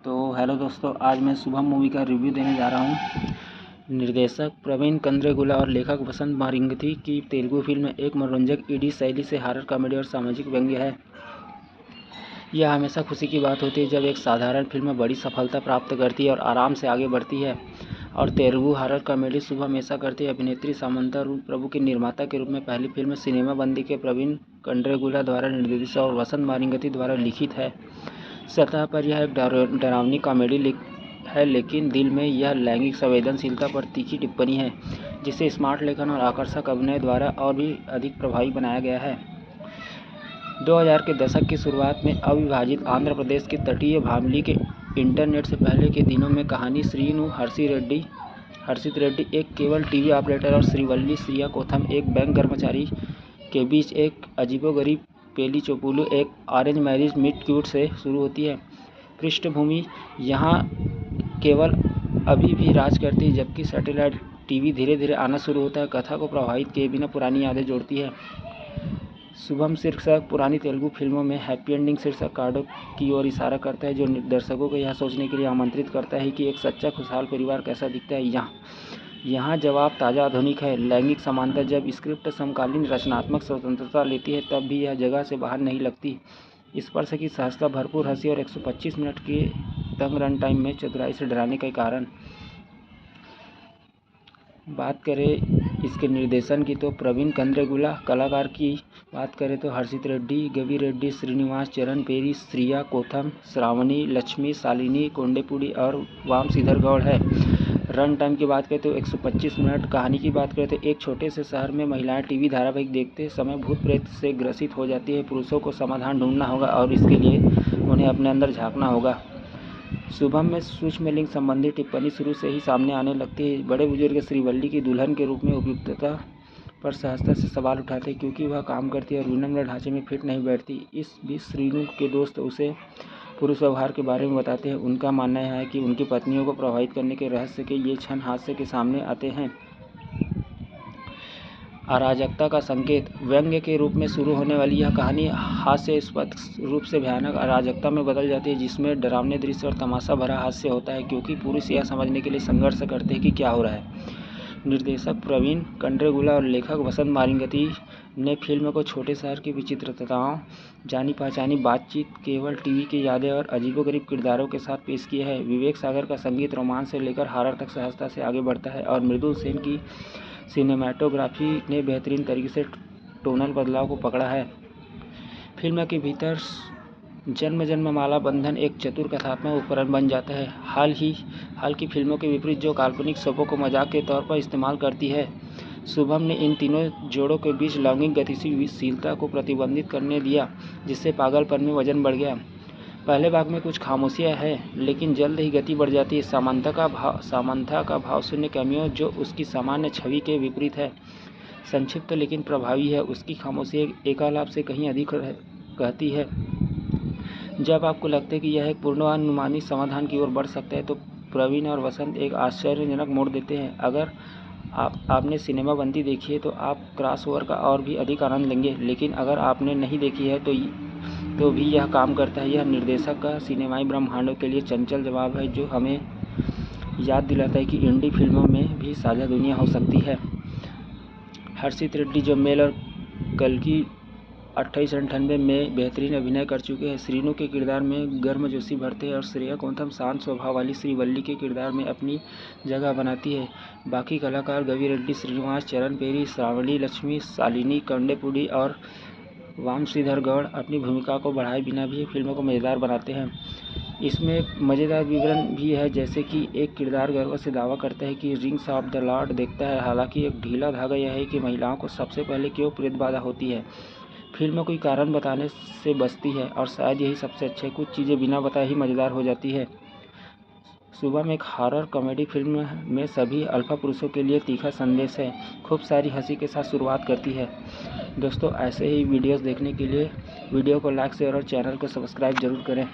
तो हेलो दोस्तों, आज मैं शुभम मूवी का रिव्यू देने जा रहा हूँ। निर्देशक प्रवीण कंद्रेगुला और लेखक वसंत मारिंगथी की तेलुगु फिल्म एक मनोरंजक ईडी शैली से हॉरर कॉमेडी और सामाजिक व्यंग्य है। यह हमेशा खुशी की बात होती है जब एक साधारण फिल्म बड़ी सफलता प्राप्त करती है और आराम से आगे बढ़ती है। और तेलुगु हॉरर कॉमेडी शुभ हमेशा करती है। अभिनेत्री सामंता प्रभु के निर्माता के रूप में पहली फिल्म सिनेमा बंदी के प्रवीण कंद्रेगुला द्वारा निर्देशित और वसंत मारिंगथी द्वारा लिखित है। सतह पर यह एक डरावनी कॉमेडी है, लेकिन दिल में यह लैंगिक संवेदनशीलता पर तीखी टिप्पणी है, जिसे स्मार्ट लेखन और आकर्षक अभिनय द्वारा और भी अधिक प्रभावी बनाया गया है। 2000 के दशक की शुरुआत में अविभाजित आंध्र प्रदेश के तटीय भामली के इंटरनेट से पहले के दिनों में कहानी श्रीनु हर्षित रेड्डी एक केबल टीवी ऑपरेटर और श्रीवल्ली श्रिया कोथम एक बैंक कर्मचारी के बीच एक अजीबोगरीब पेली चोपुलू एक अरेंज मैरिज मीट क्यूट से शुरू होती है। पृष्ठभूमि यहाँ केवल अभी भी राज करती है, जबकि सैटेलाइट टीवी धीरे धीरे आना शुरू होता है। कथा को प्रभावित किए बिना पुरानी यादें जोड़ती है। शुभम शीर्षक पुरानी तेलुगु फिल्मों में हैप्पी एंडिंग शीर्षक कार्डों की ओर इशारा करता है, जो दर्शकों को यह सोचने के लिए आमंत्रित करता है कि एक सच्चा खुशहाल परिवार कैसा दिखता है। यहाँ जवाब ताज़ा आधुनिक है। लैंगिक समानता जब स्क्रिप्ट समकालीन रचनात्मक स्वतंत्रता लेती है, तब भी यह जगह से बाहर नहीं लगती। स्पर्श की सहजता, भरपूर हंसी और 125 मिनट के तंग रन टाइम में चतुराई से डराने के कारण। बात करें इसके निर्देशन की तो प्रवीण कंद्रेगुला। कलाकार की बात करें तो हर्षित रेड्डी, गवी रेड्डी, श्रीनिवास, चरण पेरी, श्रिया कोथम, श्रावणी, लक्ष्मी, शालिनी कोंडेपुडी और वामसीधर गौड़ है। रन टाइम की बात करें तो 125 मिनट। कहानी की बात करें तो एक छोटे से शहर में महिलाएं टीवी धारावाहिक देखते समय भूत प्रेत से ग्रसित हो जाती है। पुरुषों को समाधान ढूंढना होगा और इसके लिए उन्हें अपने अंदर झांकना होगा। शुभम में सूक्ष्म लिंग संबंधी टिप्पणी शुरू से ही सामने आने लगती है। बड़े बुजुर्ग श्रीवल्ली की दुल्हन के रूप में उपयुक्तता पर सहजता से सवाल उठाते हैं, क्योंकि वह काम करती है और विनम्र ढांचे में फिट नहीं बैठती। इस बीच श्रीनु के दोस्त उसे पुरुष व्यवहार के बारे में बताते हैं। उनका मानना है कि उनकी पत्नियों को प्रभावित करने के रहस्य के ये क्षण हास्य के सामने आते हैं। अराजकता का संकेत। व्यंग्य के रूप में शुरू होने वाली यह कहानी हास्यास्पद रूप से भयानक अराजकता में बदल जाती है, जिसमें डरावने दृश्य और तमाशा भरा हास्य होता है, क्योंकि पुरुष यह समझने के लिए संघर्ष करते हैं कि क्या हो रहा है। निर्देशक प्रवीण कंद्रेगुला और लेखक वसंत मारिंगथी ने फिल्म को छोटे शहर की विचित्रताओं, जानी पहचानी बातचीत, केवल टीवी की यादें और अजीबोगरीब किरदारों के साथ पेश किया है। विवेक सागर का संगीत रोमांस से लेकर हॉरर तक सहजता से आगे बढ़ता है, और मृदुल सेन की सिनेमैटोग्राफी ने बेहतरीन तरीके से टोनल बदलाव को पकड़ा है। फिल्म के भीतर जन्ममाला बंधन एक चतुर कथात्मक उपकरण बन जाता है। हाल की फिल्मों के विपरीत, जो काल्पनिक शवों को मजाक के तौर पर इस्तेमाल करती है, शुभम ने इन तीनों जोड़ों के बीच लैंगिक गतिशीलता को प्रतिबंधित करने दिया, जिससे पागलपन में वजन बढ़ गया। पहले भाग में कुछ खामोशियाँ है, लेकिन जल्द ही गति बढ़ जाती है। सामंथा का भावशून्य कैमियो, जो उसकी सामान्य छवि के विपरीत है, संक्षिप्त लेकिन प्रभावी है। उसकी खामोशी एकालाप से कहीं अधिक कहती है। जब आपको लगता है कि यह एक पूर्वानुमानित समाधान की ओर बढ़ सकता है, तो प्रवीण और वसंत एक आश्चर्यजनक मोड़ देते हैं। अगर आपने सिनेमा बंदी देखी है तो आप क्रॉसओवर का और भी अधिक आनंद लेंगे, लेकिन अगर आपने नहीं देखी है तो भी यह काम करता है। यह निर्देशक का सिनेमाई ब्रह्मांडों के लिए चंचल जवाब है, जो हमें याद दिलाता है कि इंडी फिल्मों में भी साझा दुनिया हो सकती है। हर्षित रेड्डी, जो मेल और कल्कि 2898 में बेहतरीन अभिनय कर चुके हैं, श्रीनु के किरदार में गर्मजोशी भरते हैं, और श्रेया कोथम शांत स्वभाव वाली श्रीवल्ली के किरदार में अपनी जगह बनाती है। बाकी कलाकार गवी रेड्डी, श्रीनिवास, चरण पेरी, श्रावणी, लक्ष्मी, शालिनी कोंडेपुडी और वामसीधर गौड़ अपनी भूमिका को बढ़ाए बिना भी फिल्म को मज़ेदार बनाते हैं। इसमें एक मज़ेदार विवरण भी है, जैसे कि एक किरदार गर्व से दावा करता है कि रिंग्स ऑफ द लॉर्ड देखता है। हालांकि एक ढीला धागा यह है कि महिलाओं को सबसे पहले क्यों प्रेत बाधा होती है। फिल्म कोई कारण बताने से बचती है, और शायद यही सबसे अच्छा है। कुछ चीज़ें बिना बताए ही मज़ेदार हो जाती है। शुभम एक हॉरर कॉमेडी फिल्म में सभी अल्फा पुरुषों के लिए तीखा संदेश है। खूब सारी हंसी के साथ शुरुआत करती है। दोस्तों, ऐसे ही वीडियोस देखने के लिए वीडियो को लाइक, शेयर और चैनल को सब्सक्राइब जरूर करें।